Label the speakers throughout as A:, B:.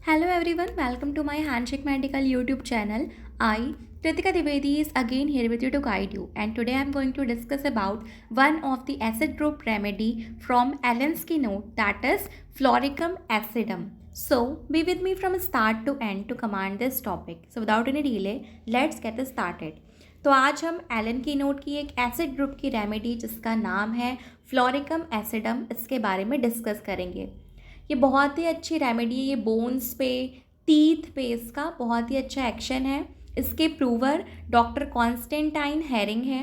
A: Hello everyone, welcome to my Handshake Medical YouTube channel. I, Kritika Dwivedi, is again here with you to guide you, and today I am going to discuss about one of the acid group remedy from Allen's keynote, that is Floricum acidum. So be with me from start to end to command this topic. So without any delay, let's get started. तो आज हम Elon की note की एक acid group की remedy जिसका नाम है फ्लोरिकम एसिडम, इसके बारे में डिस्कस करेंगे। ये बहुत ही अच्छी रेमेडी है, ये बोन्स पे, टीथ पे इसका बहुत ही अच्छा एक्शन है। इसके प्रूवर डॉक्टर कॉन्स्टेंटाइन हेरिंग है।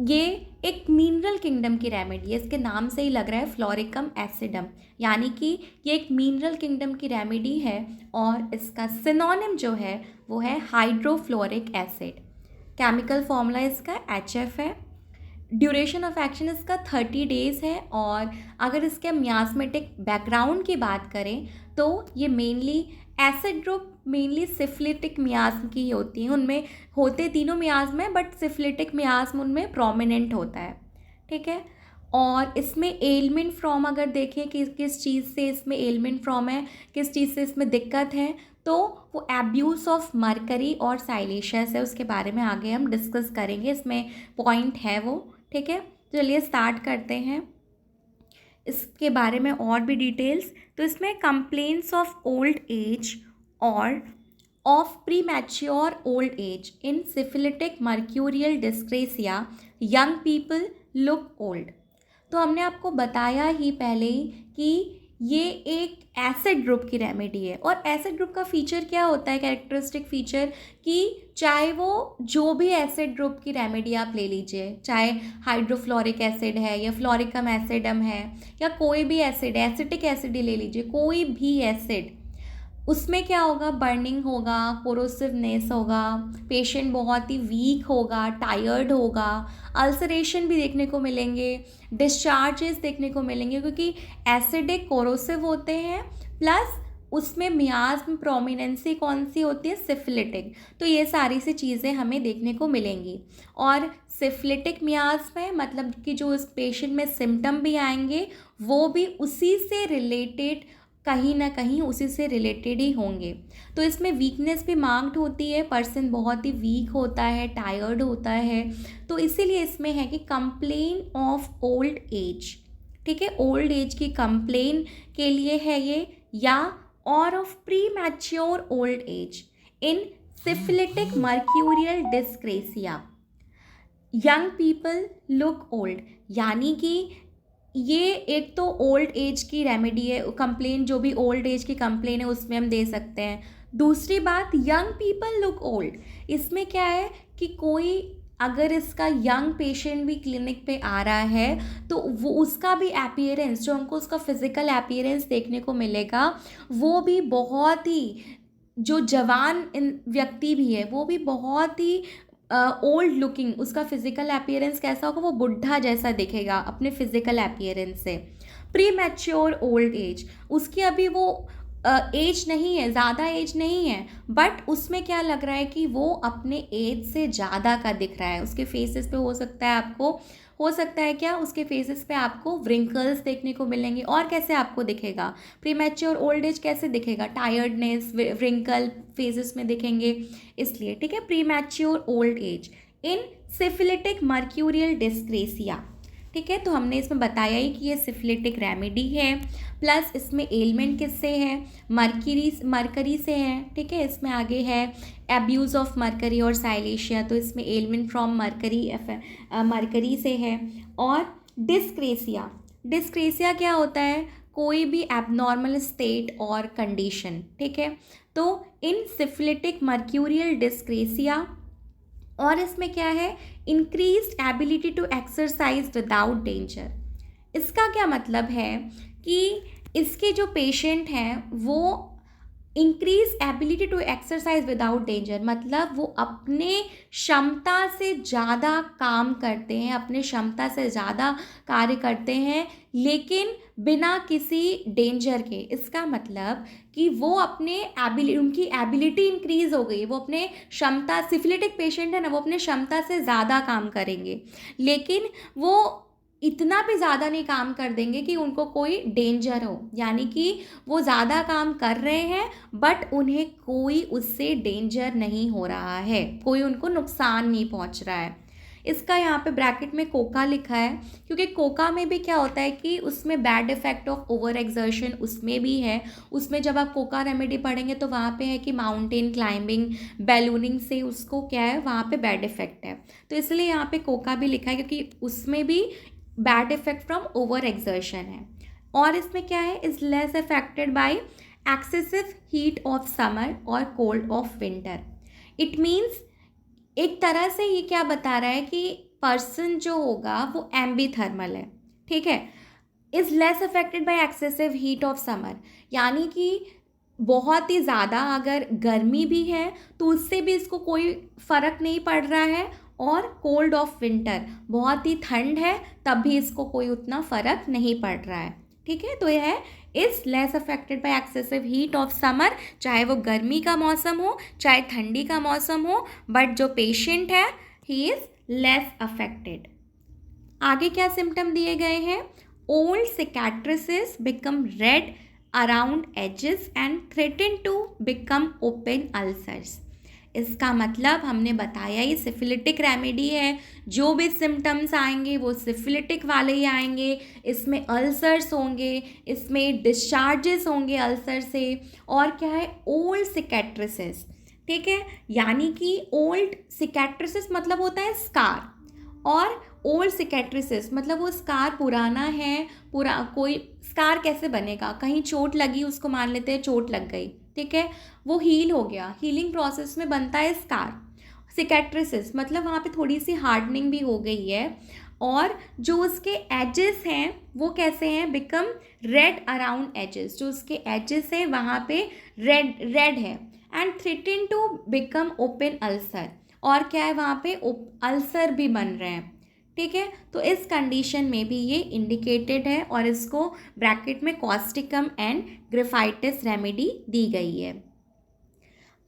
A: ये एक मिनरल किंगडम की रेमेडी है, इसके नाम से ही लग रहा है फ्लोरिकम एसिडम, यानी कि ये एक मिनरल किंगडम की रेमेडी है और इसका सिनोनिम जो है वो है हाइड्रोफ्लोरिक एसिड। केमिकल फॉर्मूला इसका HF है। ड्यूरेशन ऑफ एक्शन इसका 30 डेज़ है। और अगर इसके मियास्मेटिक बैकग्राउंड की बात करें तो ये mainly acid group mainly syphilitic miasm की होती हैं। उनमें होते तीनों मियास्म हैं बट सिफिलिटिक मियास्म उनमें प्रोमिनेंट होता है, ठीक है। और इसमें एलमेंट फ्रॉम अगर देखें कि किस चीज़ से इसमें एलमेंट फ्रॉम है, किस चीज़ से इसमें दिक्कत है, तो वो एब्यूज़ ऑफ मरकरी और साइलेशियस है। उसके बारे में आगे हम डिस्कस करेंगे, इसमें पॉइंट है वो, ठीक है। चलिए स्टार्ट करते हैं इसके बारे में और भी डिटेल्स। तो इसमें कंप्लेंट्स ऑफ ओल्ड एज और of premature old age in syphilitic mercurial dyscrasia, young people look old. तो हमने आपको बताया ही पहले ही कि ये एक एसिड ग्रुप की रेमेडी है। और एसिड ग्रुप का फीचर क्या होता है, कैरेक्टरिस्टिक फीचर, कि चाहे वो जो भी एसिड ग्रुप की रेमेडी आप ले लीजिए, चाहे हाइड्रोफ्लोरिक एसिड है या फ्लोरिकम एसिडम है या कोई भी एसिड, एसिटिक एसिड ही ले लीजिए, कोई भी एसिड, उसमें क्या होगा, बर्निंग होगा, कोरोसिवनेस होगा, पेशेंट बहुत ही वीक होगा, टायर्ड होगा, अल्सरेशन भी देखने को मिलेंगे, डिस्चार्जेस देखने को मिलेंगे, क्योंकि एसिडिक कोरोसिव होते हैं, प्लस उसमें मियास्म प्रोमिनेंसी कौन सी होती है, सिफिलिटिक। तो ये सारी सी चीज़ें हमें देखने को मिलेंगी। और सिफिलिटिक मियास्म है मतलब कि जो इस पेशेंट में सिम्टम भी आएंगे वो भी उसी से रिलेटेड, कहीं ना कहीं उसी से रिलेटेड ही होंगे। तो इसमें वीकनेस भी मार्क्ड होती है, पर्सन बहुत ही वीक होता है, टायर्ड होता है। तो इसीलिए इसमें है कि कंप्लेन ऑफ ओल्ड एज, ठीक है, ओल्ड एज की कंप्लेन के लिए है ये, या और of premature old age in syphilitic mercurial dyscrasia, young people look old. यानी कि ये एक तो ओल्ड एज की रेमेडी है, कंप्लेन जो भी ओल्ड एज की कंप्लेन है उसमें हम दे सकते हैं। दूसरी बात, यंग पीपल लुक ओल्ड, इसमें क्या है कि कोई अगर इसका यंग पेशेंट भी क्लिनिक पे आ रहा है तो वो उसका भी अपीयरेंस, जो हमको उसका फिज़िकल अपीयरेंस देखने को मिलेगा, वो भी बहुत ही, जो जवान व्यक्ति भी है वो भी बहुत ही ओल्ड लुकिंग, उसका फिजिकल अपीयरेंस कैसा होगा, वो बुढ़ा जैसा दिखेगा अपने फिजिकल अपीयरेंस से। प्री मैच्योर ओल्ड एज, उसकी अभी वो एज नहीं है, ज़्यादा एज नहीं है, बट उसमें क्या लग रहा है कि वो अपने एज से ज़्यादा का दिख रहा है। उसके फेसेस पे हो सकता है आपको, हो सकता है क्या, उसके फेसेस पे आपको व्रिंकल्स देखने को मिलेंगे। और कैसे आपको दिखेगा, प्रीमैच्योर ओल्ड एज कैसे दिखेगा, टायर्डनेस, व्रिंकल फेसेस में दिखेंगे, इसलिए, ठीक है। Premature old age in syphilitic mercurial dyscrasia, ठीक है। तो हमने इसमें बताया ही कि ये सिफिलिटिक रेमेडी है, प्लस इसमें एलिमेंट किससे है, मरकरी से है, ठीक है। इसमें आगे है एब्यूज़ ऑफ मरकरी और साइलेशिया, तो इसमें एलिमेंट फ्रॉम मरकरी से है। और डिस्क्रेसिया क्या होता है, कोई भी एबनॉर्मल स्टेट और कंडीशन, ठीक है। तो इन सिफिलिटिक मर्क्यूरियल डिस्क्रेसिया, और इसमें क्या है, increased ability to exercise without danger. इसका क्या मतलब है कि इसके जो पेशेंट हैं वो increase ability to exercise without danger, मतलब वो अपने क्षमता से ज़्यादा काम करते हैं, अपने क्षमता से ज़्यादा कार्य करते हैं, लेकिन बिना किसी डेंजर के। इसका मतलब कि वो अपने उनकी एबिलिटी इंक्रीज हो गई, वो अपने क्षमता, सिफिलिटिक पेशेंट है ना, वो अपने क्षमता से ज़्यादा काम करेंगे, लेकिन वो इतना भी ज़्यादा नहीं काम कर देंगे कि उनको कोई डेंजर हो, यानी कि वो ज़्यादा काम कर रहे हैं बट उन्हें कोई उससे डेंजर नहीं हो रहा है, कोई उनको नुकसान नहीं पहुंच रहा है। इसका यहाँ पे ब्रैकेट में कोका लिखा है, क्योंकि कोका में भी क्या होता है कि उसमें bad effect of over exertion उसमें भी है। उसमें जब आप कोका रेमेडी पढ़ेंगे तो वहाँ पे है कि माउंटेन क्लाइंबिंग, बैलूनिंग से उसको क्या है, वहाँ पे बैड इफेक्ट है, तो इसलिए यहाँ पे कोका भी लिखा है क्योंकि उसमें भी bad effect from over exertion है। और इसमें क्या है, is less affected by excessive heat of summer और cold of winter. It means एक तरह से ये क्या बता रहा है कि पर्सन जो होगा वो एम्बीथर्मल है, ठीक है। Is less affected by excessive heat of summer, यानी कि बहुत ही ज़्यादा अगर गर्मी भी है तो उससे भी इसको कोई फ़र्क नहीं पड़ रहा है, और कोल्ड ऑफ विंटर, बहुत ही ठंड है तब भी इसको कोई उतना फ़र्क नहीं पड़ रहा है, ठीक है। तो यह है is less affected by excessive heat of summer, चाहे वो गर्मी का मौसम हो चाहे ठंडी का मौसम हो, बट जो पेशेंट है ही इज़ लेस अफेक्टेड। आगे क्या सिम्टम दिए गए हैं, old cicatrices become red around edges and threaten to become open ulcers. इसका मतलब हमने बताया ही सिफिलिटिक रेमेडी है, जो भी सिम्टम्स आएंगे वो सिफिलिटिक वाले ही आएंगे, इसमें अल्सर्स होंगे, इसमें डिस्चार्जेस होंगे अल्सर से, और क्या है, ओल्ड सिकैट्रिसेस, ठीक है। यानी कि ओल्ड सिकैट्रिसेस मतलब होता है स्कार, और ओल्ड सिकैट्रिसेस मतलब वो स्कार पुराना है, पूरा कोई स्कार कैसे बनेगा, कहीं चोट लगी, उसको मान लेते हैं चोट लग गई, ठीक है, वो हील हो गया, हीलिंग प्रोसेस में बनता है स्कार। सिकैट्रिसिस मतलब वहाँ पे थोड़ी सी हार्डनिंग भी हो गई है, और जो उसके एजेस हैं वो कैसे हैं, बिकम रेड अराउंड एजेस, जो उसके एजेस हैं वहाँ पे रेड रेड है, and threaten to become open ulcer, और क्या है वहाँ पे अल्सर भी बन रहे हैं, ठीक है। तो इस कंडीशन में भी ये इंडिकेटेड है, और इसको ब्रैकेट में कॉस्टिकम एंड ग्रिफाइटिस रेमेडी दी गई है।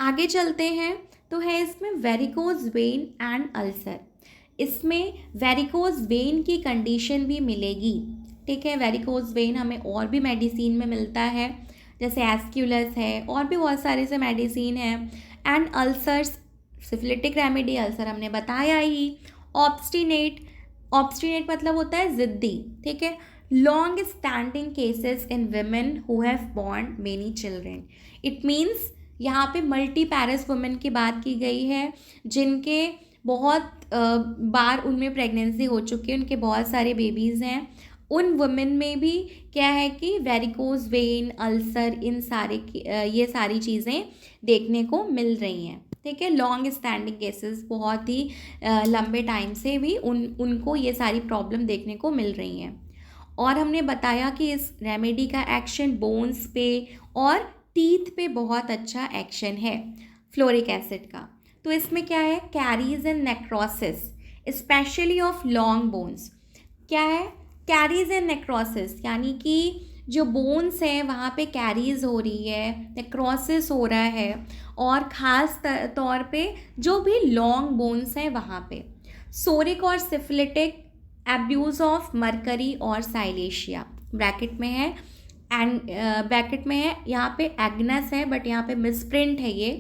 A: आगे चलते हैं, तो है इसमें वेरिकोज वेन एंड अल्सर। इसमें वेरिकोज वेन की कंडीशन भी मिलेगी, ठीक है। वेरिकोज वेन हमें और भी मेडिसिन में मिलता है, जैसे एस्क्यूलस है, और भी बहुत सारे से मेडिसिन है। And ulcers, syphilitic remedy, ulcer हमने बताया ही। ऑब्स्टिनेट, ऑब्स्टिनेट मतलब होता है ज़िद्दी, ठीक है। Long standing cases in women who have born many children. It means यहाँ पे मल्टी पैरस वुमेन की बात की गई है, जिनके बहुत बार उनमें प्रेगनेंसी हो चुकी है, उनके बहुत सारे बेबीज़ हैं। उन वुमेन में भी क्या है कि वेरिकोज वेन, अल्सर, इन सारे ये सारी चीज़ें देखने को मिल रही हैं, ठीक है। लॉन्ग स्टैंडिंग केसेस, बहुत ही लंबे टाइम से भी उनको ये सारी प्रॉब्लम देखने को मिल रही हैं। और हमने बताया कि इस रेमेडी का एक्शन बोन्स पे और टीथ पे बहुत अच्छा एक्शन है फ्लोरिक एसिड का। तो इसमें क्या है, carries and necrosis specially of long bones. क्या है, कैरीज एंड नेक्रोसिस, यानी कि जो बोन्स हैं वहाँ पे कैरीज हो रही है, नेक्रोसिस हो रहा है, और ख़ास तौर पे जो भी लॉन्ग बोन्स हैं वहाँ पे। सोरिक और सिफिलिटिक एब्यूज़ ऑफ मरकरी और साइलेशिया, ब्रैकेट में है, एंड ब्रैकेट में है, यहाँ पे एग्नस है बट यहाँ पे मिसप्रिंट है ये,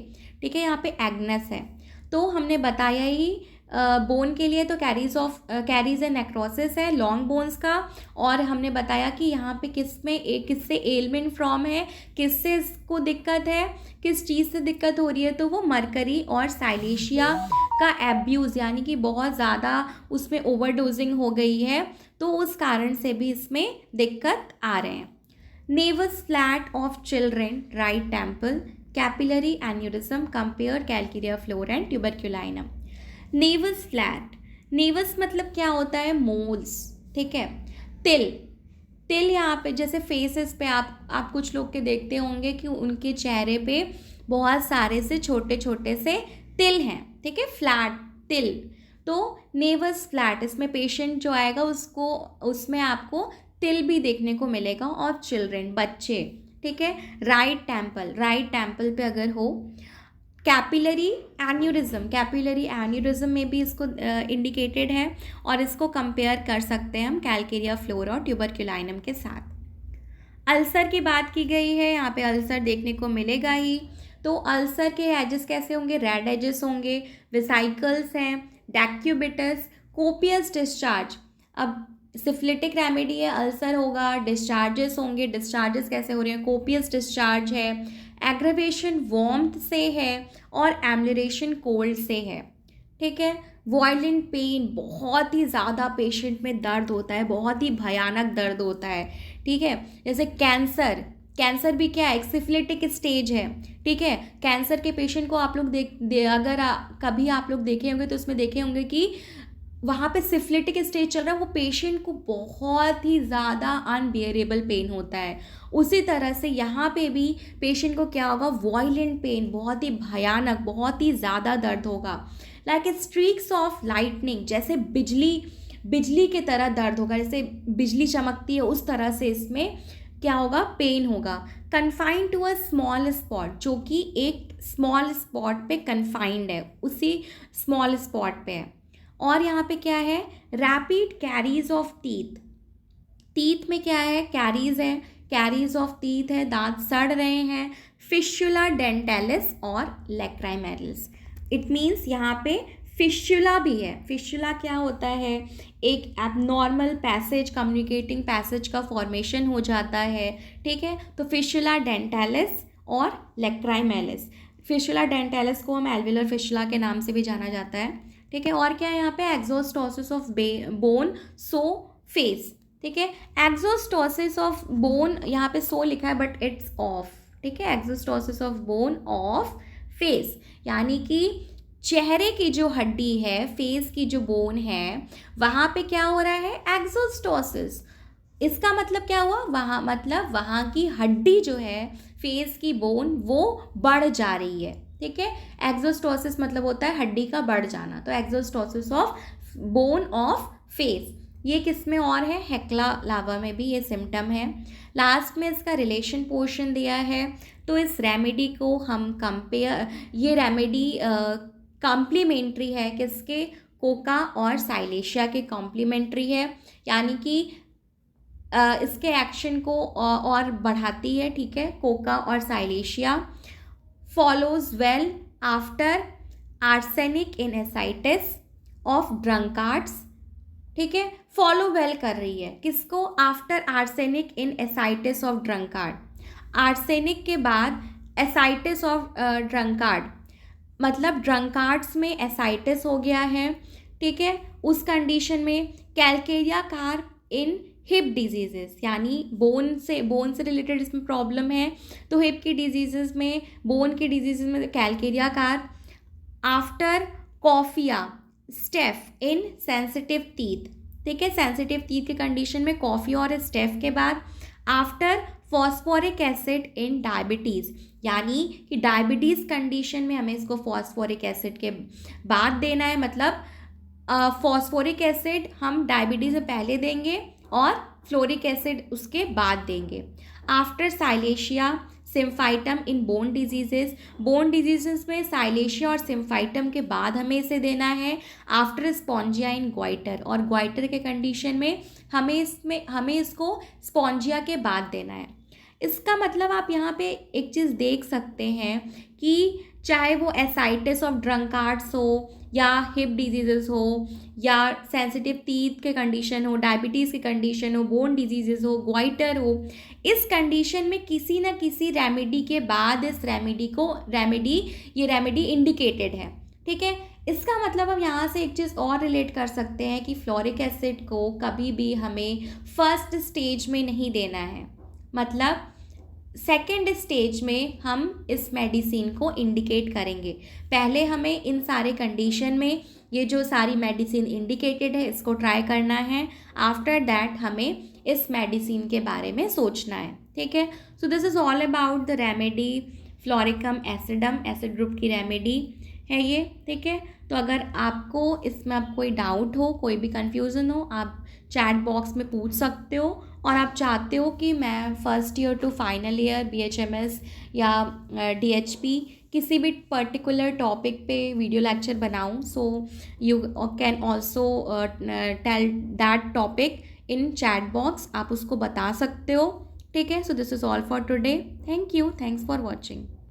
A: ठीक है, यहाँ पे एग्नस है। तो हमने बताया ही बोन के लिए तो कैरीज एंड नेक्रोसिस है लॉन्ग बोन्स का, और हमने बताया कि यहाँ पे किससे एलमेंट फ्रॉम है, किससे इसको दिक्कत है, किस चीज़ से दिक्कत हो रही है, तो वो मरकरी और साइलेशिया का एब्यूज़, यानी कि बहुत ज़्यादा उसमें ओवरडोजिंग हो गई है, तो उस कारण से भी इसमें दिक्कत आ रहे हैं। Naevus flat of children, right temple, capillary aneurism, compare calcarea fluor and tuberculinum. Naevus flat, naevus मतलब क्या होता है, मोल्स, ठीक है। तिल, तिल यहाँ पे जैसे फेसेस पे आप कुछ लोग के देखते होंगे कि उनके चेहरे पे बहुत सारे से छोटे छोटे से तिल हैं, ठीक है, फ्लैट तिल। तो नेवस फ्लैट, इसमें पेशेंट जो आएगा उसको, उसमें आपको तिल भी देखने को मिलेगा, और चिल्ड्रेन, बच्चे, ठीक है। राइट टेम्पल, राइट टेम्पल पे अगर हो, कैपिलरी एन्यूरिज्म में भी इसको इंडिकेटेड है, और इसको कंपेयर कर सकते हैं हम कैलकेरिया फ्लोरा और ट्यूबरक्यूलाइनम के साथ। अल्सर की बात की गई है, यहाँ पे अल्सर देखने को मिलेगा ही। तो अल्सर के एजेस कैसे होंगे, रेड एजेस होंगे, वेसाइकल्स हैं, डैक्यूबिटस, कोपियस डिस्चार्ज। अब सिफिलिटिक रेमेडी है, अल्सर होगा, डिस्चार्जेस होंगे, डिस्चार्जेस कैसे हो रहे हैं, कोपियस डिस्चार्ज है, एग्रेवेशन वार्मथ से है, और एम्युलेशन कोल्ड से है। ठीक है, वॉयलेंट पेन, बहुत ही ज़्यादा पेशेंट में दर्द होता है, बहुत ही भयानक दर्द होता है। ठीक है, जैसे कैंसर भी क्या है, एक सिफिलिटिक स्टेज है। ठीक है, कैंसर के पेशेंट को आप लोग कभी आप लोग देखे होंगे तो उसमें देखे होंगे कि वहाँ पे सिफिलिटिक स्टेज चल रहा है, वो पेशेंट को बहुत ही ज़्यादा अनबियरेबल पेन होता है। उसी तरह से यहाँ पे भी पेशेंट को क्या होगा, वॉयलेंट पेन, बहुत ही भयानक, बहुत ही ज़्यादा दर्द होगा। लाइक स्ट्रीक्स ऑफ लाइटनिंग, जैसे बिजली की तरह दर्द होगा, जैसे बिजली चमकती है उस तरह से इसमें क्या होगा, पेन होगा। Confined to a small spot, जो कि एक स्मॉल स्पॉट पे कन्फाइंड है, उसी स्मॉल स्पॉट पे है। और यहाँ पे क्या है, रैपिड कैरीज ऑफ टीथ में क्या है, कैरीज है, कैरीज ऑफ टीथ है, दांत सड़ रहे हैं, फिशुला डेंटालिस और लैक्राइमैलिस। इट मीन्स यहाँ पे फिशुला भी है। फिशुला क्या होता है, एक एबनॉर्मल पैसेज, कम्युनिकेटिंग पैसेज का फॉर्मेशन हो जाता है। ठीक है, तो फिशुला डेंटालिस और लैक्राइमैलिस। फिशुला डेंटालिस को हम एल्विलर फिशुला के नाम से भी जाना जाता है। ठीक है, और क्या है यहाँ पे, exostosis of bone, so face. ठीक है, एक्सोस्टोसिस ऑफ बोन, यहाँ पे सो लिखा है बट इट्स ऑफ। ठीक है, exostosis of bone of face, यानी कि चेहरे की जो हड्डी है, फेस की जो बोन है, वहाँ पे क्या हो रहा है, एक्सोस्टोसिस। इसका मतलब क्या हुआ, वहाँ की हड्डी जो है, फेस की बोन, वो बढ़ जा रही है। ठीक है, एक्सोस्टोसिस मतलब होता है हड्डी का बढ़ जाना, तो exostosis of bone of face. ये किस में और है, हेक्ला लावा में भी ये सिम्टम है। लास्ट में इसका रिलेशन पोर्शन दिया है, तो इस रेमेडी को हम ये रेमेडी कॉम्प्लीमेंट्री है किसके, कोका और साइलेशिया के कॉम्प्लीमेंट्री है, यानी कि इसके एक्शन को और बढ़ाती है। ठीक है, कोका और silicea. Follows well after arsenic in ascites of drunkards. ठीक है, फॉलो वेल कर रही है किसको, after arsenic in ascites of drunkard. Arsenic के बाद एसाइटिस ऑफ ड्रंकार्ड, मतलब ड्रंकार्ड्स में एसाइटिस हो गया है। ठीक है, उस कंडीशन में कैलकेरिया कार्प इन हिप डिजीजेस, यानी बोन से रिलेटेड इसमें प्रॉब्लम है, तो हिप की डिजीजेस में, बोन की डिजीजेस में calcarea carb. After coffea staph in sensitive teeth. ठीक है, सेंसिटिव टीथ के कंडीशन में कॉफी और स्टेफ के बाद। After phosphoric acid in diabetes, यानी कि डायबिटीज़ कंडीशन में हमें इसको फॉस्फोरिक एसिड के बाद देना है, मतलब फॉस्फोरिक एसिड हम डायबिटीज़ से पहले देंगे और फ्लोरिक एसिड उसके बाद देंगे। After silicea symphytum in bone diseases में साइलेशिया और सिम्फाइटम के बाद हमें इसे देना है। आफ्टर स्पॉन्जिया इन ग्वाइटर, और ग्वाइटर के कंडीशन में हमें इसको स्पॉन्जिया के बाद देना है। इसका मतलब आप यहाँ पे एक चीज़ देख सकते हैं कि चाहे वो एसाइटिस ऑफ ड्रंकार्ड्स हो, या हिप डिजीजेस हो, या सेंसिटिव टीथ के कंडीशन हो, डायबिटीज़ की कंडीशन हो, बोन डिजीजेस हो, ग्वाइटर हो, इस कंडीशन में किसी न किसी रेमेडी के बाद इस ये रेमेडी इंडिकेटेड है। ठीक है, इसका मतलब हम यहाँ से एक चीज़ और रिलेट कर सकते हैं कि फ्लोरिक एसिड को कभी भी हमें फर्स्ट स्टेज में नहीं देना है, मतलब सेकेंड स्टेज में हम इस मेडिसिन को इंडिकेट करेंगे। पहले हमें इन सारे कंडीशन में ये जो सारी मेडिसिन इंडिकेटेड है इसको ट्राई करना है। आफ्टर दैट हमें इस मेडिसिन के बारे में सोचना है। ठीक है, so this is all about the remedy fluoricum acidum, acid group की रेमेडी है ये। ठीक है, तो अगर आपको इसमें अब कोई डाउट हो, कोई भी कन्फ्यूज़न हो, आप चैट बॉक्स में पूछ सकते हो। और आप चाहते हो कि मैं first year to final year BHMS या DHP किसी भी पर्टिकुलर टॉपिक पे वीडियो लेक्चर बनाऊँ, so you can also tell that topic in chat box, आप उसको बता सकते हो। ठीक है, so this is all for today. Thank you, thanks for watching.